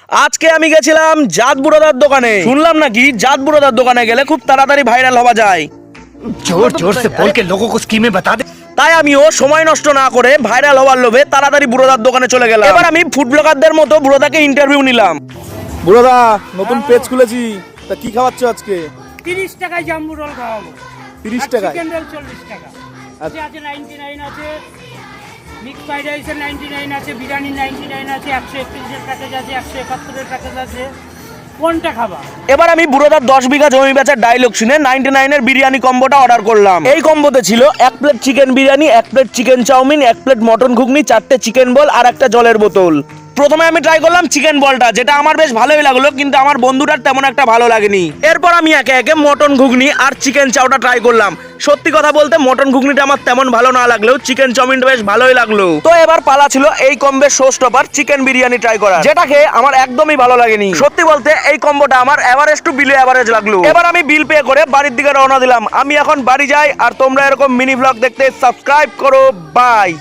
আজকে আমি গেছিলাম জাত বুড়োদার দোকানে। শুনলাম নাকি জাত বুড়োদার দোকানে গেলে খুব তাড়াতাড়ি ভাইরাল হওয়া যায়। जोर जोर से बोल के लोगों को स्कीमें बता दे। তাই আমিও সময় নষ্ট না করে ভাইরাল হওয়ার লোভে তাড়াতাড়ি বুড়োদার দোকানে চলে গেলাম। এবার আমি ফুড ব্লগারদের মতো বুড়োদাকে ইন্টারভিউ নিলাম। বুড়োদা নতুন পেজ খুলেছি, তা কি খাওয়াচ্ছ আজকে? 30 টাকায় জাম্বু রোল খাওয়াবো। 30 টাকায়? চিকেন রোল 40 টাকা আছে, 99 আছে, মিক্স ফ্রাইড রাইসের 99 আছে, বিরিয়ানি 99 আছে, 131 এর প্যাকেজ আছে, 171 এর প্যাকেজ আছে। কোনটা খাবা? এবার আমি বুড়োদার 10 বিঘা জমি বেচার ডায়লগ শুনে 99 এর বিরিয়ানি কম্বোটা অর্ডার করলাম। এই কম্বোতে ছিল 1 plate chicken biryani, 1 plate chicken chowmein, 1 plate mutton ঘুগনি, 4টে চিকেন বল আর একটা জলের বোতল। প্রথমে আমি ট্রাই করলাম চিকেন বলটা, যেটা আমার বেশ ভালোই লাগলো, কিন্তু আমার বন্ধুটার তেমন একটা ভালো লাগেনি। এরপর আমি একে একে মটন ঘুগনি আর চিকেন চাউটা ট্রাই করলাম। সত্যি কথা বলতে মটন ঘুগনিটা আমার তেমন ভালো না লাগলেও চিকেন চাউমিনটা বেশ ভালোই লাগলো। তো এবার পালা ছিল এই কম্বের showstopper chicken biryani try করার, যেটা খেয়ে আমার একদমই ভালো লাগেনি। সত্যি বলতে এই কম্বোটা আমার এভারেজ টু বিলো এভারেজ লাগলো। এবার আমি বিল পে করে বাড়ির দিকে রওনা দিলাম। আমি এখন বাড়ি যাই, আর তোমরা এরকম মিনি ব্লগ দেখতে সাবস্ক্রাইব করো। বাই।